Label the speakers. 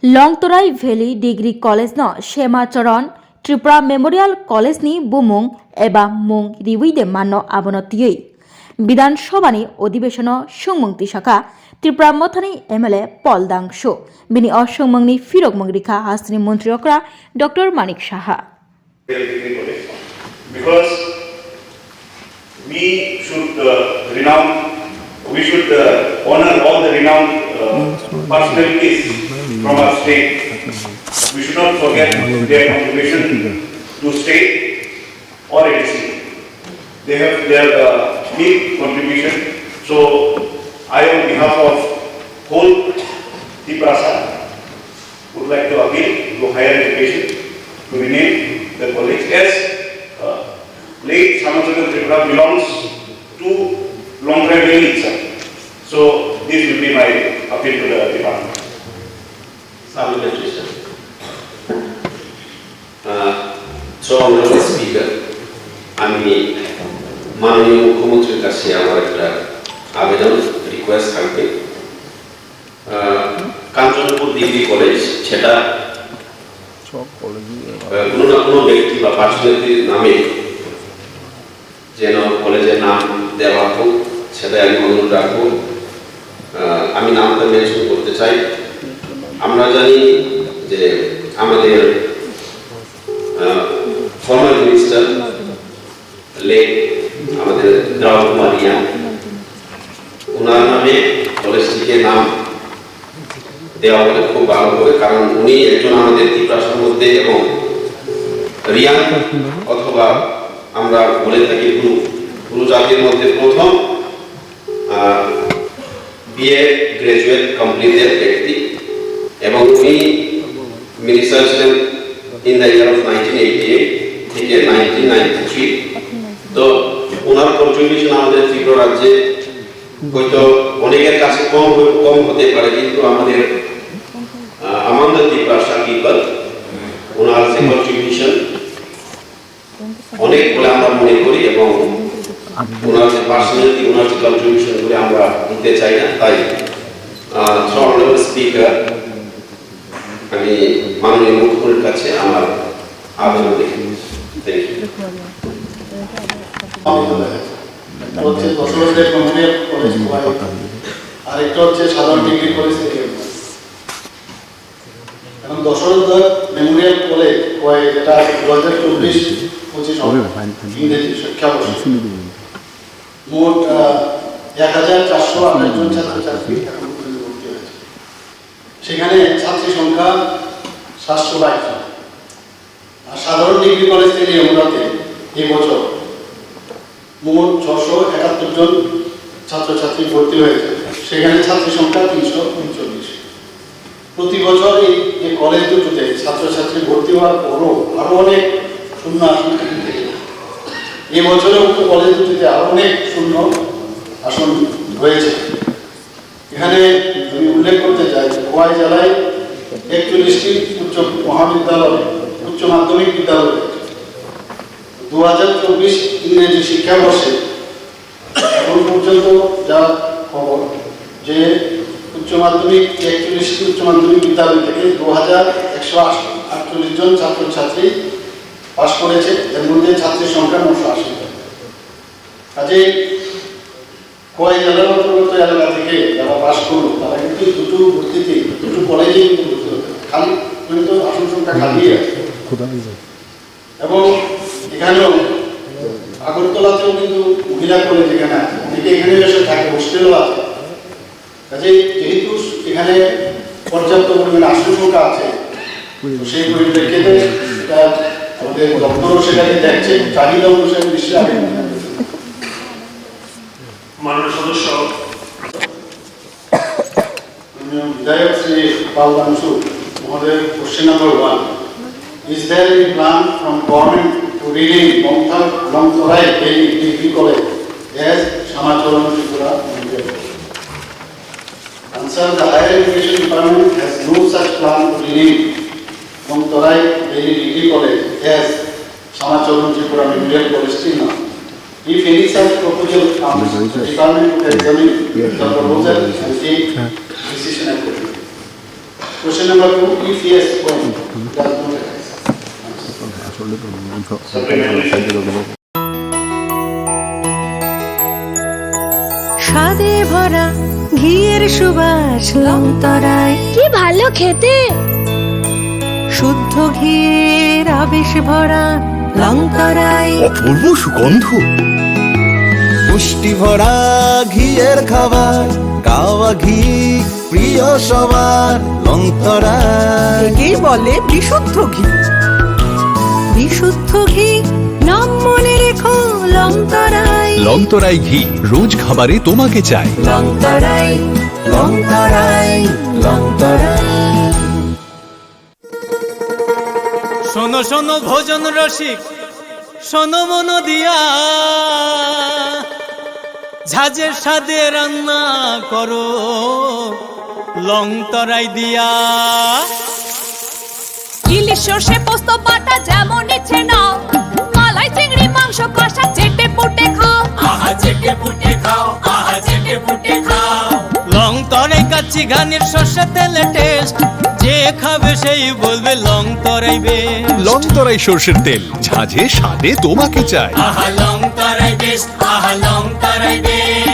Speaker 1: लंगतराई भैली degree college न शेमाचरण Tripura memorial college नि बुमुं एबा मुं रिवुइदे मानो आबनतियै विधानसभानि अधिवेशन सुंमुंगति शाखा त्रिपुरा मथानि एमएलए पल दांगसु बिनि असुंमुंगनि फिरक मंगरिखा हासनि मन्त्री अक्रा doctor Manik Saha
Speaker 2: because we should honor all the renowned personalities from our state. We should not forget their contribution to state or ADC. They have their big contribution. So I, on behalf of whole Tiprasa, would like to appeal to higher education to rename the college as late Samachakra Tripura belongs to Longtrai Valley itself. So this will be my appeal to the department.
Speaker 3: Supplementary, sir. So, Honorable Speaker, আমি মাননীয় মুখ্যমন্ত্রীর কাছে আমার একটা আবেদন request থাকবে। Kanchanpur degree college সেটা কোনো না কোনো ব্যক্তি বা পার্সোনালিটির নামে যেন কলেজের নাম দেওয়া হোক, সেটা আমি অনুরোধ রাখবো। আমি নামটা মেনশন করতে চাই। আমরা জানি যে আমাদের ফর্মার মিনিস্টার লেক আমাদের দ্রাউড মারিয়া ওনার নামে কলেজটিকে নাম দেওয়া হলে খুব ভালো হবে, কারণ উনি একজন আমাদের ত্রিপুরার মধ্যে এবং রিয়াং অথবা আমরা বলে থাকি গুরু জাতির মধ্যে প্রথম বিএ গ্রাজুয়েট কমপ্লিটেড ব্যক্তি এবং উনি মিনিস্টার ছিলেন ইন দ্য ইয়ার অফ 1988 থেকে 1993। তো ওনার কন্ট্রিবিউশন আমাদের ত্রিপুরা রাজ্যে হয়তো অনেকের কাছে কম হতে পারে, কিন্তু আমাদের ত্রিপুরা সাকিবল ওনার যে কন্ট্রিবিউশন অনেক বলে আমরা মনে করি এবং ওনার যে পার্সোনালিটি, ওনার যে কন্ট্রিবিউশন গুলো আমরা দিতে চাই না। তাই অনারেবল স্পিকার, আমি মাননীয় মুখ্যমন্ত্রীর কাছে আমার আবেদন রেখে থ্যাংক ইউ।
Speaker 4: হচ্ছে দশরথদেব মেমোরিয়াল কলেজ আরেকটা হচ্ছে সাধারণ ডিগ্রি কলেজ এবং দশরথদেব মেমোরিয়াল কলেজ যেটা 2024-25 ইংরেজি শিক্ষাবর্ষ মোট 1428 জন ছাত্রছাত্রী ভর্তি হয়েছে। সেখানে ছাত্রী সংখ্যা 722 জন। আর সাধারণ ডিগ্রি কলেজ থেকে আমরাতে এই বছর মোট 671 জন ছাত্রছাত্রী ভর্তি হয়েছে। সেখানে ছাত্রী সংখ্যা 339। প্রতি বছর এই কলেজ দুটোতে ছাত্রছাত্রী ভর্তি হওয়ার পরও আরো অনেক শূন্য আসন থেকে এই বছরে উক্ত কলেজ দুটিতে আরো অনেক শূন্য আসন রয়েছে। এখানে আমি উল্লেখ করতে চাই খোয়াই জেলায় 41টি উচ্চ মহাবিদ্যালয়, উচ্চ মাধ্যমিক বিদ্যালয় 2024 ইংরেজি শিক্ষাবর্ষে এখন পর্যন্ত যা খবর যে উচ্চ মাধ্যমিক 41টি উচ্চ মাধ্যমিক বিদ্যালয় থেকে 2148 জন ছাত্রছাত্রী পাশ করেছে। এর মধ্যে ছাত্রীর সংখ্যা 980 জন। কাজে খোয়াই জেলার অন্তর্গত এলাকা থেকে যারা পাশ করলো তারা কিন্তু দুটো ভর্তিতে দুটো কলেজে কিন্তু ভর্তি হতে খালি কিন্তু আসন সংখ্যা খালি আছে। এবং এখানেও আগরতলাতেও কিন্তু মহিলা কলেজ এখানে আছে, অনেকে এখানে এসে থাকে, হোস্টেলও আছে। কাজে যেহেতু এখানে পর্যাপ্ত পরিমাণে আসন সংখ্যা আছে, সেই পরিপ্রেক্ষিতে এটা আমাদের দপ্তরও সেটাকে দেখছে, চাহিদা অনুসারে নিশ্চয়ই আগে
Speaker 2: মাননীয় সদস্য
Speaker 4: বিধায়ক শ্রী পাল দাংশু মহোদয়, question number 1, is there any plan from government to rename Longtrai Valley Degree College as Shamacharan Tripura Memorial College? Answer: the Higher Education Department has no such plan to rename Longtrai Valley Degree College as Shamacharan Tripura Memorial College till now. If any such proposal comes, the department will examine the proposal and take decision accordingly. Question number 2, if yes, when? Does not arise.
Speaker 2: Supplementary.
Speaker 5: স্বাদে ভরা ঘিয়ের সুবাস লংতরায়,
Speaker 6: কি ভালো খেতে।
Speaker 5: শুদ্ধ ঘিয়ের আবেশ ভরা লংতরায়,
Speaker 7: অপূর্ব সুগন্ধ, পুষ্টি ভরা ঘিয়ের খাবার, গাওয়া ঘি প্রিয় সবার লংতরায়।
Speaker 5: একেই বলে বিশুদ্ধ ঘি। বিশুদ্ধ ঘি নাম মনে রেখো লংতরায়।
Speaker 8: লংতরাই ঘি রোজ খাবারে তোমাকে চাই।
Speaker 5: লংতরায়, লংতরায়, লংতরায়।
Speaker 9: শোনো শোনো ভোজন রসিক, শোনো মন দিয়া, ঝাঁঝের স্বাদে রান্না করো লংতরাই দিয়া।
Speaker 6: ইলিশ সর্ষে পোস্ত বাটা যেমন ইচ্ছে নাও, মালাই চিংড়ি মাংস কষা চেটে পুটে খাও।
Speaker 9: আহা চেটে পুটে খাও, আহা চেটে পুটে খাও। লংতরাই কাচ্চি ঘানির সর্ষে তেলে টেস্ট, যে খাবে সেই বলবে লংতরাই বেশ।
Speaker 8: লংতরাই সর্ষের তেল, ঝাঁঝে স্বাদে তোমাকে চাই।
Speaker 9: আহা লংতরাই বেশ, আহা লংতরাই বেশ।